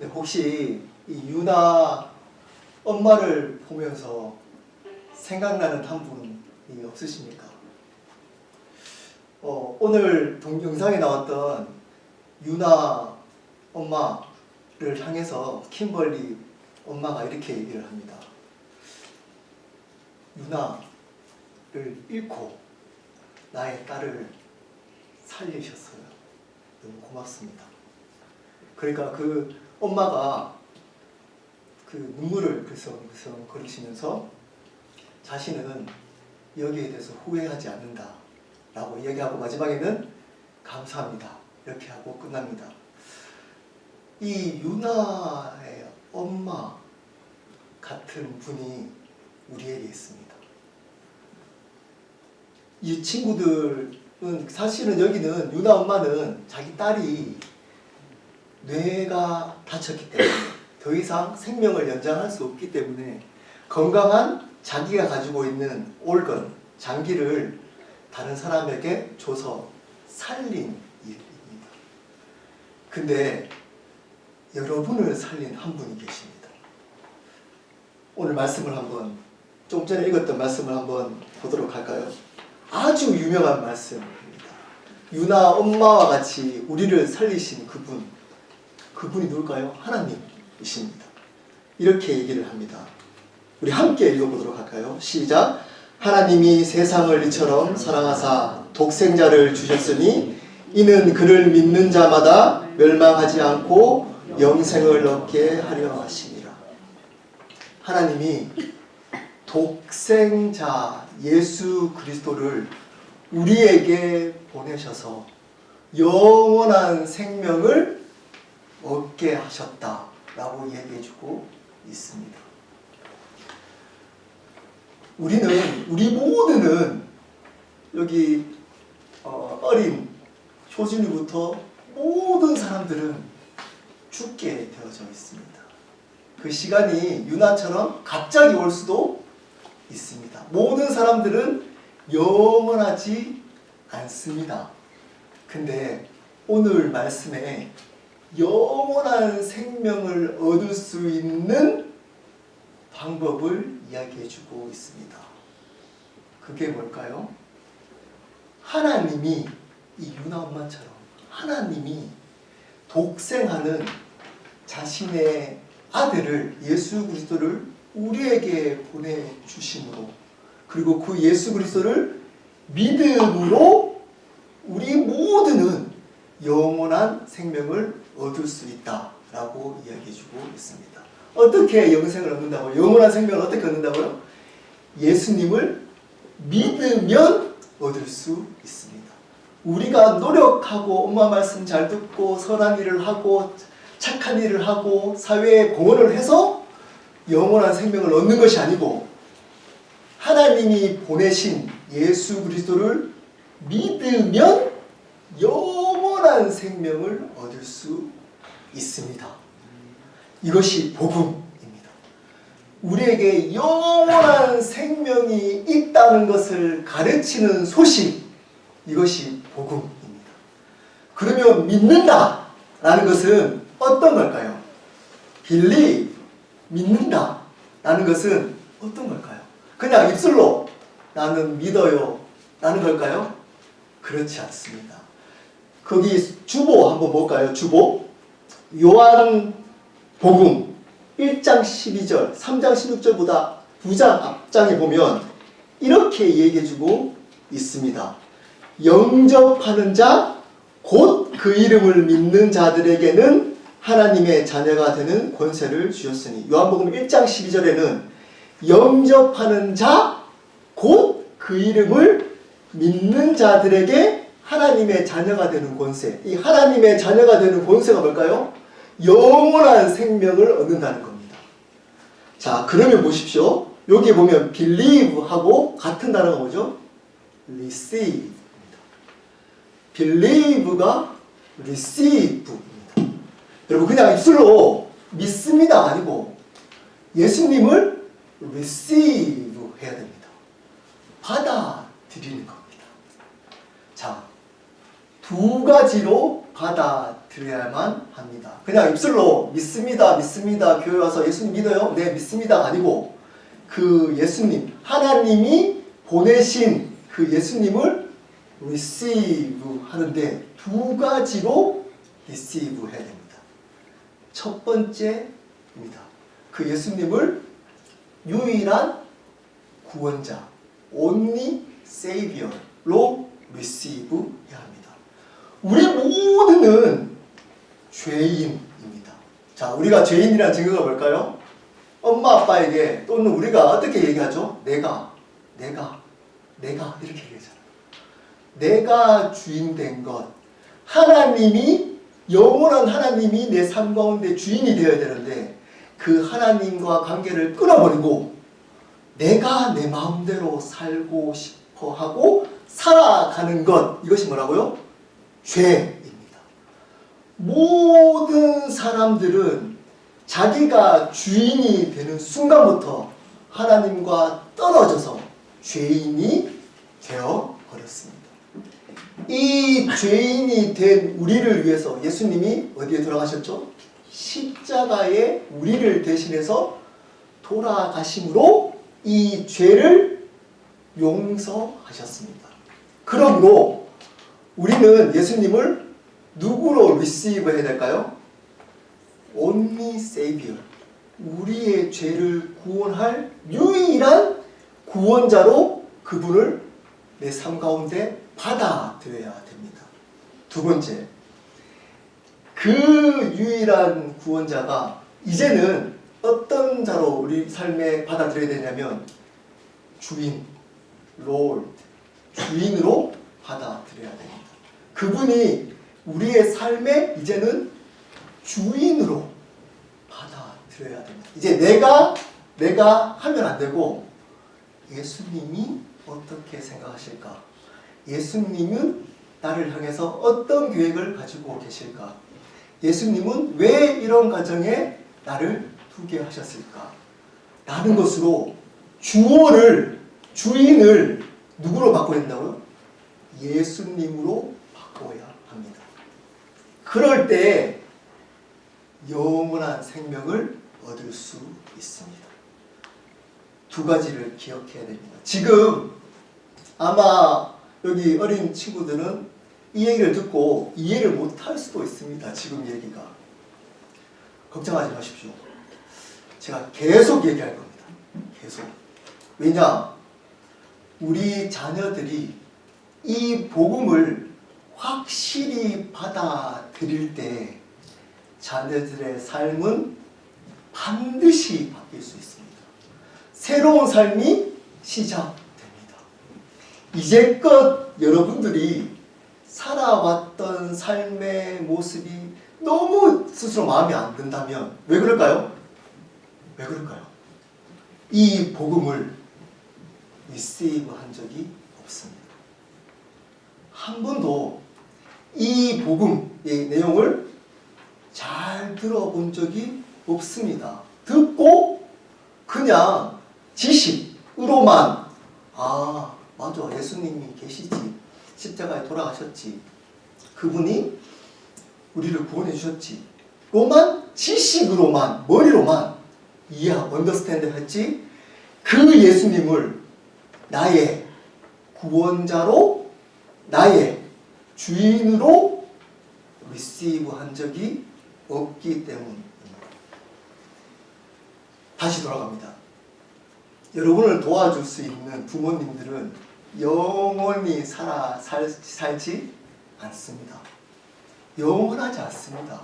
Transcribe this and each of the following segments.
네, 혹시 이 유나 엄마를 보면서 생각나는 한 분이 없으십니까? 오늘 동영상에 나왔던 유나 엄마를 향해서 킴벌리 엄마가 이렇게 얘기를 합니다. 유나를 잃고 나의 딸을 살리셨어요. 너무 고맙습니다. 그러니까 그 엄마가 그 눈물을 글썽글썽 거리시면서 자신은 여기에 대해서 후회하지 않는다 라고 이야기하고 마지막에는 감사합니다 이렇게 하고 끝납니다. 이 유나의 엄마 같은 분이 우리에게 있습니다. 이 친구들은 사실은 여기는 유나 엄마는 자기 딸이 뇌가 다쳤기 때문에 더 이상 생명을 연장할 수 없기 때문에 건강한 자기가 가지고 있는 올건, 장기를 다른 사람에게 줘서 살린 일입니다. 근데 여러분을 살린 한 분이 계십니다. 오늘 말씀을 한번, 좀 전에 읽었던 말씀을 한번 보도록 할까요? 아주 유명한 말씀입니다. 유나 엄마와 같이 우리를 살리신 그분이 누굴까요? 하나님이십니다. 이렇게 얘기를 합니다. 우리 함께 읽어보도록 할까요? 시작! 하나님이 세상을 이처럼 사랑하사 독생자를 주셨으니 이는 그를 믿는 자마다 멸망하지 않고 영생을 얻게 하려 하심이라. 하나님이 독생자 예수 그리스도를 우리에게 보내셔서 영원한 생명을 얻게 하셨다라고 얘기해주고 있습니다. 우리 모두는 여기 어린 효진이부터 모든 사람들은 죽게 되어져 있습니다. 그 시간이 유나처럼 갑자기 올 수도 있습니다. 모든 사람들은 영원하지 않습니다. 근데 오늘 말씀에 영원한 생명을 얻을 수 있는 방법을 이야기해주고 있습니다. 그게 뭘까요? 하나님이 이 유나 엄마처럼 하나님이 독생하는 자신의 아들을 예수 그리스도를 우리에게 보내주심으로, 그리고 그 예수 그리스도를 믿음으로 우리 모두는 영원한 생명을 얻을 수 있다라고 이야기해주고 있습니다. 어떻게 영생을 얻는다고요? 영원한 생명을 어떻게 얻는다고요? 예수님을 믿으면 얻을 수 있습니다. 우리가 노력하고 엄마 말씀 잘 듣고 선한 일을 하고 착한 일을 하고 사회에 공헌을 해서 영원한 생명을 얻는 것이 아니고 하나님이 보내신 예수 그리스도를 믿으면 영원한 생명을 얻을 수 있습니다. 이것이 복음입니다. 우리에게 영원한 생명이 있다는 것을 가르치는 소식, 이것이 복음입니다. 그러면 믿는다 라는 것은 어떤 걸까요? believe, 믿는다 라는 것은 어떤 걸까요? 그냥 입술로 나는 믿어요 라는 걸까요? 그렇지 않습니다. 거기 주보 한번 볼까요? 주보. 요한 복음 1장 12절, 3장 16절보다 2장 앞장에 보면 이렇게 얘기해주고 있습니다. 영접하는 자, 곧 그 이름을 믿는 자들에게는 하나님의 자녀가 되는 권세를 주셨으니. 요한복음 1장 12절에는 영접하는 자, 곧 그 이름을 믿는 자들에게 하나님의 자녀가 되는 권세. 이 하나님의 자녀가 되는 권세가 뭘까요? 영원한 생명을 얻는다는 겁니다. 자, 그러면 보십시오. 여기 보면 believe하고 같은 단어가 뭐죠? receive입니다. believe가 receive입니다. 여러분, 그냥 입술로 믿습니다 아니고 예수님을 receive 해야 됩니다. 받아들이는 겁니다. 자, 두 가지로 받아들여야만 합니다. 그냥 입술로 믿습니다, 믿습니다, 교회 와서 예수님 믿어요? 네, 믿습니다가 아니고 그 예수님, 하나님이 보내신 그 예수님을 receive 하는데 두 가지로 receive 해야 됩니다. 첫 번째입니다. 그 예수님을 유일한 구원자, only savior로 receive 해야 합니다. 우리 모두는 죄인입니다. 자, 우리가 죄인이라는 증거가 뭘까요? 엄마 아빠에게 또는 우리가 어떻게 얘기하죠? 내가 이렇게 얘기하잖아요. 내가 주인 된 것. 하나님이, 영원한 하나님이 내 삶 가운데 주인이 되어야 되는데 그 하나님과 관계를 끊어버리고 내가 내 마음대로 살고 싶어 하고 살아가는 것. 이것이 뭐라고요? 죄입니다. 모든 사람들은 자기가 주인이 되는 순간부터 하나님과 떨어져서 죄인이 되어 버렸습니다. 이 죄인이 된 우리를 위해서 예수님이 어디에 돌아가셨죠? 십자가에 우리를 대신해서 돌아가심으로 이 죄를 용서하셨습니다. 그러므로 우리는 예수님을 누구로 receive 해야 될까요? only savior. 우리의 죄를 구원할 유일한 구원자로 그분을 내 삶 가운데 받아들여야 됩니다. 두 번째, 그 유일한 구원자가 이제는 어떤 자로 우리 삶에 받아들여야 되냐면 주인, Lord, 주인으로 받아들여야 됩니다. 그분이 우리의 삶에 이제는 주인으로 받아들여야 됩니다. 이제 내가 하면 안 되고 예수님이 어떻게 생각하실까? 예수님은 나를 향해서 어떤 계획을 가지고 계실까? 예수님은 왜 이런 가정에 나를 두게 하셨을까? 라는 것으로 주인을 누구로 바꿔야 된다고요? 예수님으로 바꿔야 합니다. 그럴 때 영원한 생명을 얻을 수 있습니다. 두 가지를 기억해야 됩니다. 지금 아마 여기 어린 친구들은 이 얘기를 듣고 이해를 못할 수도 있습니다. 지금 얘기가. 걱정하지 마십시오. 제가 계속 얘기할 겁니다. 계속. 왜냐? 우리 자녀들이 이 복음을 확실히 받아들일 때 자녀들의 삶은 반드시 바뀔 수 있습니다. 새로운 삶이 시작됩니다. 이제껏 여러분들이 살아왔던 삶의 모습이 너무 스스로 마음에 안 든다면 왜 그럴까요? 왜 그럴까요? 이 복음을 receive 한 적이 없습니다. 한 번도 이 복음의 내용을 잘 들어본 적이 없습니다. 듣고 그냥 지식으로만 맞아, 예수님이 계시지, 십자가에 돌아가셨지, 그분이 우리를 구원해 주셨지 로만, 지식으로만, 머리로만 언더스탠드 했지 그 예수님을 나의 구원자로, 나의 주인으로 receive 한 적이 없기 때문입니다. 다시 돌아갑니다. 여러분을 도와줄 수 있는 부모님들은 영원히 살지 않습니다. 영원하지 않습니다.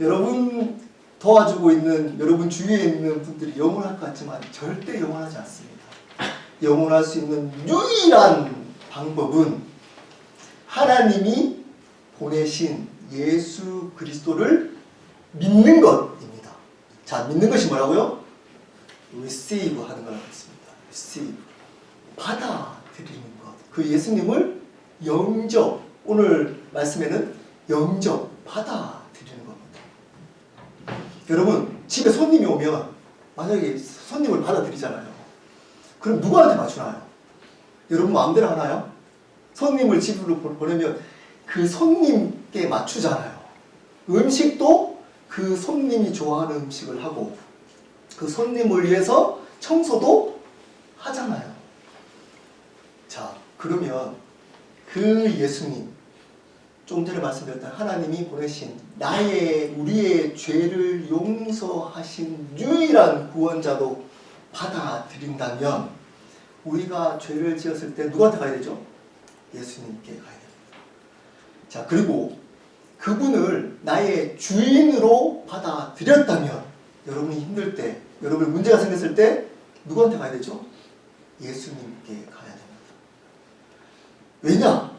여러분 도와주고 있는, 여러분 주위에 있는 분들이 영원할 것 같지만 절대 영원하지 않습니다. 영원할 수 있는 유일한 방법은 하나님이 보내신 예수 그리스도를 믿는 것입니다. 자, 믿는 것이 뭐라고요? receive 하는 거라고 했습니다. receive. 받아들이는 것. 그 예수님을 영접, 오늘 말씀에는 영접, 받아들이는 겁니다. 여러분, 집에 손님이 오면 만약에 손님을 받아들이잖아요. 그럼 누구한테 맞추나요? 여러분 마음대로 하나요? 손님을 집으로 보내면 그 손님께 맞추잖아요. 음식도 그 손님이 좋아하는 음식을 하고 그 손님을 위해서 청소도 하잖아요. 자, 그러면 그 예수님, 좀 전에 말씀드렸던 하나님이 보내신 우리의 죄를 용서하신 유일한 구원자도 받아들인다면 우리가 죄를 지었을 때 누구한테 가야 되죠? 예수님께 가야 됩니다. 자, 그리고 그분을 나의 주인으로 받아들였다면 여러분이 힘들 때, 여러분이 문제가 생겼을 때 누구한테 가야 되죠? 예수님께 가야 됩니다. 왜냐?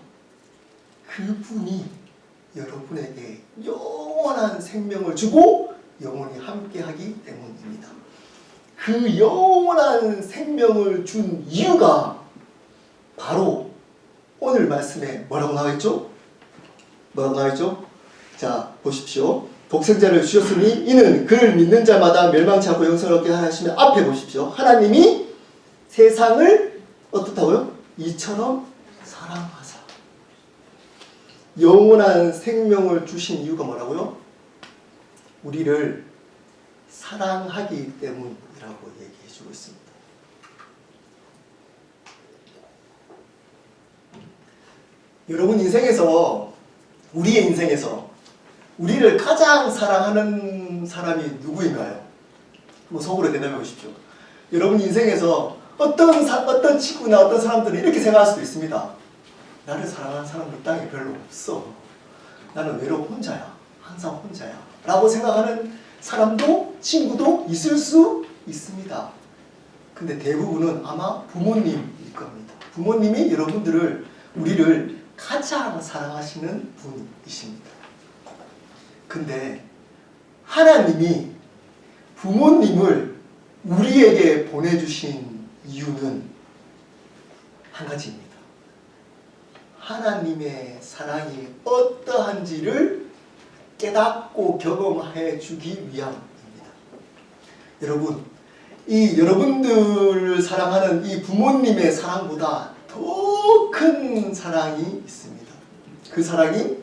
그분이 여러분에게 영원한 생명을 주고 영원히 함께하기 때문입니다. 그 영원한 생명을 준 이유가 바로 오늘 말씀에 뭐라고 나와 있죠? 뭐라고 나와 있죠? 자, 보십시오. 독생자를 주셨으니 이는 그를 믿는 자마다 멸망치 않고 영생을 얻게 하시면 앞에 보십시오. 하나님이 세상을 어떻다고요? 이처럼 사랑하사. 영원한 생명을 주신 이유가 뭐라고요? 우리를 사랑하기 때문이라고 얘기해주고 있습니다. 여러분 인생에서, 우리의 인생에서 우리를 가장 사랑하는 사람이 누구인가요? 한번 속으로 대답해 보십시오. 여러분 인생에서 어떤 친구나 어떤 사람들은 이렇게 생각할 수도 있습니다. 나를 사랑하는 사람은 이 땅에 별로 없어. 나는 외로워 혼자야. 항상 혼자야. 라고 생각하는 사람도 친구도 있을 수 있습니다. 근데 대부분은 아마 부모님일 겁니다. 부모님이 우리를 가장 사랑하시는 분이십니다. 근데 하나님이 부모님을 우리에게 보내주신 이유는 한 가지입니다. 하나님의 사랑이 어떠한지를 깨닫고 경험해 주기 위함입니다. 여러분, 이 여러분들을 사랑하는 이 부모님의 사랑보다 더 큰 사랑이 있습니다. 그 사랑이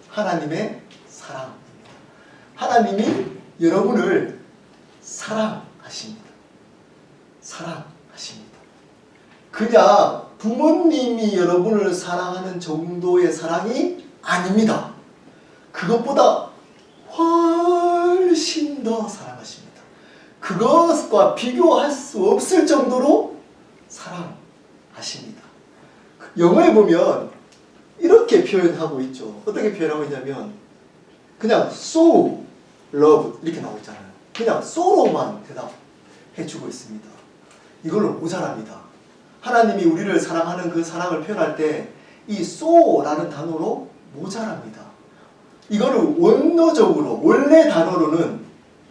하나님의 사랑입니다. 하나님이 여러분을 사랑하십니다. 사랑하십니다. 그냥 부모님이 여러분을 사랑하는 정도의 사랑이 아닙니다. 그것보다 훨씬 더 사랑하십니다. 그것과 비교할 수 없을 정도로 사랑하십니다. 영어에 보면 이렇게 표현하고 있죠. 어떻게 표현하고 있냐면 그냥 so love 이렇게 나오고 있잖아요. 그냥 so로만 대답해주고 있습니다. 이걸로 모자랍니다. 하나님이 우리를 사랑하는 그 사랑을 표현할 때 이 so라는 단어로 모자랍니다. 이거를 원어적으로 원래 단어로는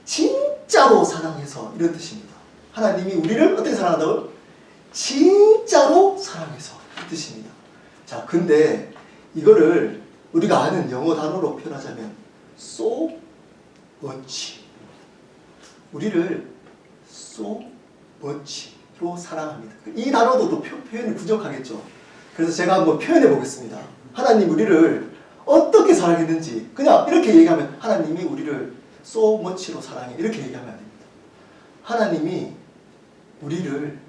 진짜로 사랑해서 이런 뜻입니다. 하나님이 우리를 어떻게 사랑한다고요? 진짜로 사랑해서 이 뜻입니다. 자, 근데 이거를 우리가 아는 영어 단어로 표현하자면 so much. 우리를 so much로 사랑합니다. 이 단어도 또 표현이 부족하겠죠. 그래서 제가 한번 표현해 보겠습니다. 하나님 우리를 어떻게 사랑했는지 그냥 이렇게 얘기하면 하나님이 우리를 so much로 사랑해 이렇게 얘기하면 안 됩니다. 하나님이 우리를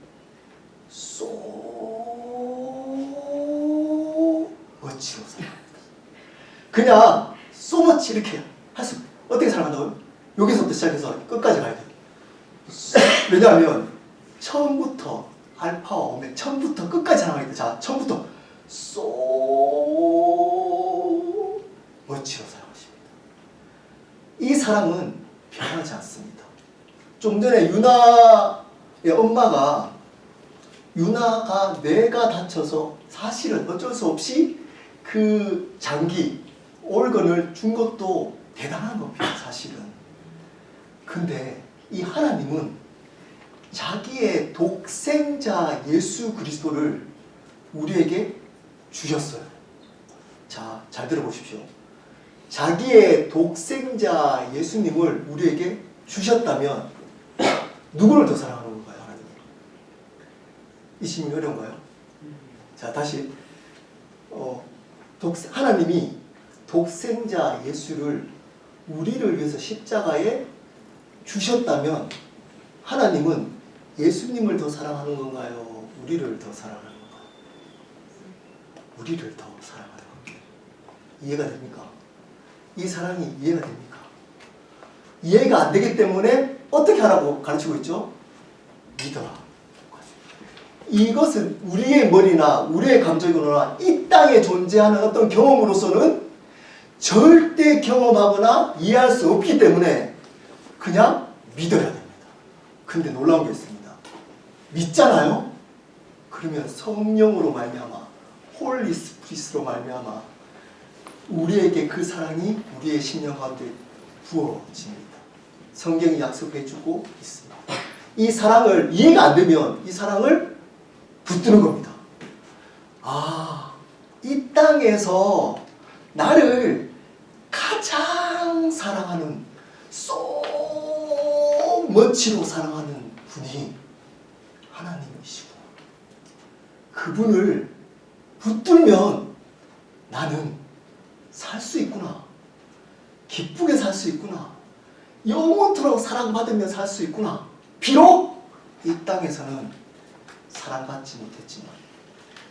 so much로 사랑합니다. 그냥 so much 이렇게 할 수 어떻게 사랑한다고요? 여기서부터 시작해서 끝까지 가야 돼요. 왜냐하면 처음부터 알파와 오메가 처음부터 끝까지 사랑하기 때문에 자 처음부터 so much로 사랑하십니다. 이 사랑은 변하지 않습니다. 좀 전에 유나의 엄마가 유나가 뇌가 다쳐서 사실은 어쩔 수 없이 그 장기 올건을 준 것도 대단한 겁니다. 사실은. 근데 이 하나님은 자기의 독생자 예수 그리스도를 우리에게 주셨어요. 자, 잘 들어보십시오. 자기의 독생자 예수님을 우리에게 주셨다면 누구를 더 사랑하는 건가요? 하나님? 이 질문이 어려운가요? 자, 다시 하나님이 독생자 예수를 우리를 위해서 십자가에 주셨다면 하나님은 예수님을 더 사랑하는 건가요? 우리를 더 사랑하는 건가요? 우리를 더 사랑하는 건가요? 이해가 됩니까? 이 사랑이 이해가 됩니까? 이해가 안 되기 때문에 어떻게 하라고 가르치고 있죠? 믿어라. 이것은 우리의 머리나 우리의 감정으로나 이 땅에 존재하는 어떤 경험으로서는 절대 경험하거나 이해할 수 없기 때문에 그냥 믿어야 됩니다. 근데 놀라운 게 있습니다. 믿잖아요? 그러면 성령으로 말미암아, 홀리 스피릿으로 말미암아 우리에게 그 사랑이 우리의 심령 가운데 부어집니다. 성경이 약속해주고 있습니다. 이 사랑을 이해가 안 되면 이 사랑을 붙드는 겁니다. 아, 이 땅에서 나를 가장 사랑하는, 소 멋지로 사랑하는 분이 하나님이시고 그분을 붙들면 나는 살 수 있구나. 기쁘게 살 수 있구나. 영원토록 사랑받으며 살 수 있구나. 비록 이 땅에서는 사랑받지 못했지만,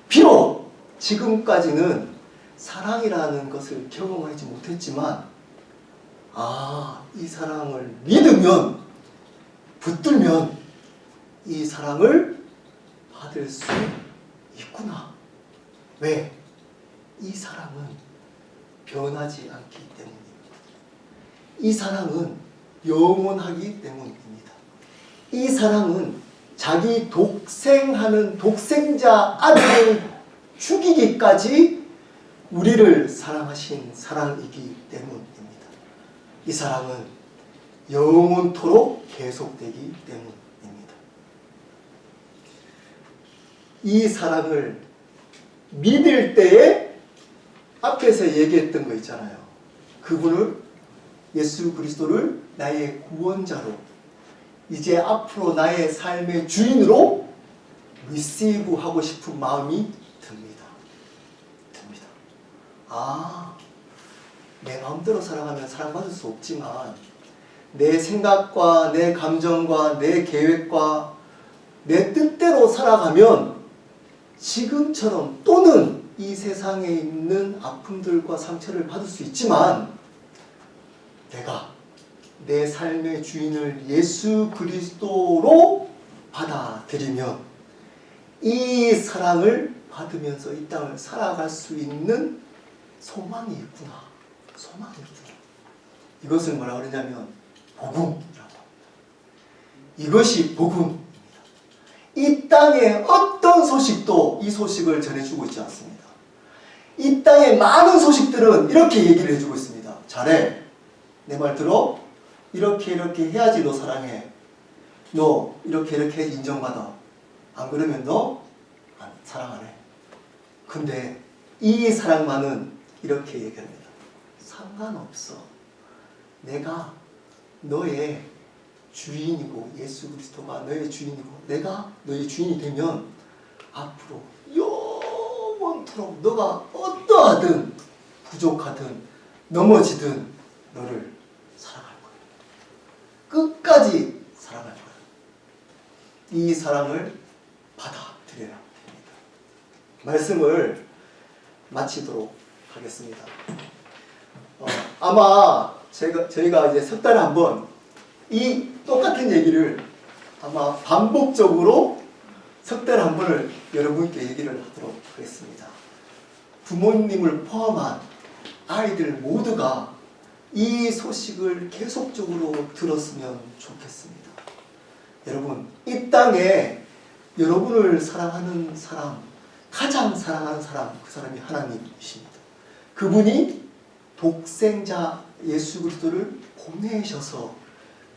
비록 지금까지는 사랑이라는 것을 경험하지 못했지만, 아, 이 사랑을 믿으면, 붙들면 이 사랑을 받을 수 있구나. 왜? 이 사랑은 변하지 않기 때문입니다. 이 사랑은 영원하기 때문입니다. 이 사랑은 자기 독생하는 독생자 아들을 죽이기까지 우리를 사랑하신 사랑이기 때문입니다. 이 사랑은 영원토록 계속되기 때문입니다. 이 사랑을 믿을 때에 앞에서 얘기했던 거 있잖아요. 그분을, 예수 그리스도를 나의 구원자로, 이제 앞으로 나의 삶의 주인으로 리시브 하고 싶은 마음이 듭니다. 아, 내 마음대로 살아가면 사랑받을 수 없지만 내 생각과 내 감정과 내 계획과 내 뜻대로 살아가면 지금처럼 또는 이 세상에 있는 아픔들과 상처를 받을 수 있지만, 내가 내 삶의 주인을 예수 그리스도로 받아들이면 이 사랑을 받으면서 이 땅을 살아갈 수 있는 소망이 있구나. 소망이 있구나. 이것을 뭐라 그러냐면 복음이라고 합니다. 이것이 복음입니다. 이 땅의 어떤 소식도 이 소식을 전해주고 있지 않습니다. 이 땅의 많은 소식들은 이렇게 얘기를 해주고 있습니다. 잘해. 내 말 들어. 이렇게 해야지 너 사랑해. 너 이렇게 해야지 인정받아. 안 그러면 너 사랑 안 해. 근데 이 사랑만은 이렇게 얘기합니다. 상관없어. 내가 너의 주인이고 예수 그리스도가 너의 주인이고 내가 너의 주인이 되면 앞으로 영원토록 너가 어떠하든 부족하든 넘어지든 너를 사랑할 거야. 끝까지 사랑할 거야. 이 사랑을 받아들여야 됩니다. 말씀을 마치도록 하겠습니다. 아마 저희가 이제 석 달에 한 번 이 똑같은 얘기를 아마 반복적으로 석 달에 한 번을 여러분께 얘기를 하도록 하겠습니다. 부모님을 포함한 아이들 모두가 이 소식을 계속적으로 들었으면 좋겠습니다. 여러분, 이 땅에 여러분을 사랑하는 사람, 가장 사랑하는 사람, 그 사람이 하나님이십니다. 그분이 독생자 예수 그리스도를 보내셔서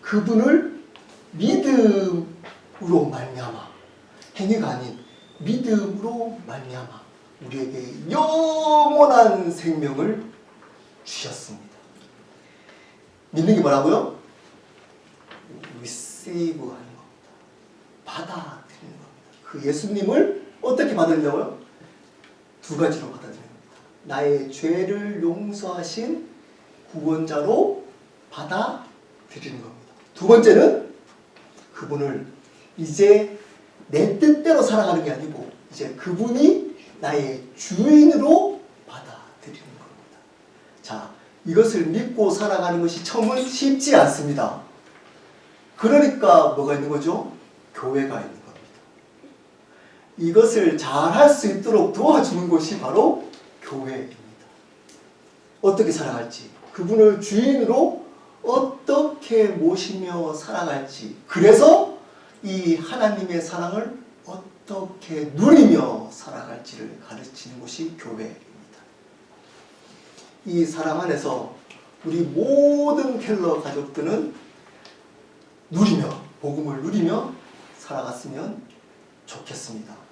그분을 믿음으로 말미암아, 행위가 아닌 믿음으로 말미암아 우리에게 영원한 생명을 주셨습니다. 믿는 게 뭐라고요? receive 하는 겁니다. 받아들이는 겁니다. 그 예수님을 어떻게 받아들이냐고요? 두 가지로 받아들이는 겁니다. 나의 죄를 용서하신 구원자로 받아들이는 겁니다. 두 번째는 그분을 이제 내 뜻대로 살아가는 게 아니고 이제 그분이 나의 주인으로 받아들이는 겁니다. 자, 이것을 믿고 살아가는 것이 처음은 쉽지 않습니다. 그러니까 뭐가 있는 거죠? 교회가 있는 겁니다. 이것을 잘 할 수 있도록 도와주는 곳이 바로 교회입니다. 어떻게 살아갈지, 그분을 주인으로 어떻게 모시며 살아갈지, 그래서 이 하나님의 사랑을 어떻게 누리며 살아갈지를 가르치는 곳이 교회입니다. 이 사랑 안에서 우리 모든 켈러 가족들은 누리며, 복음을 누리며 살아갔으면 좋겠습니다.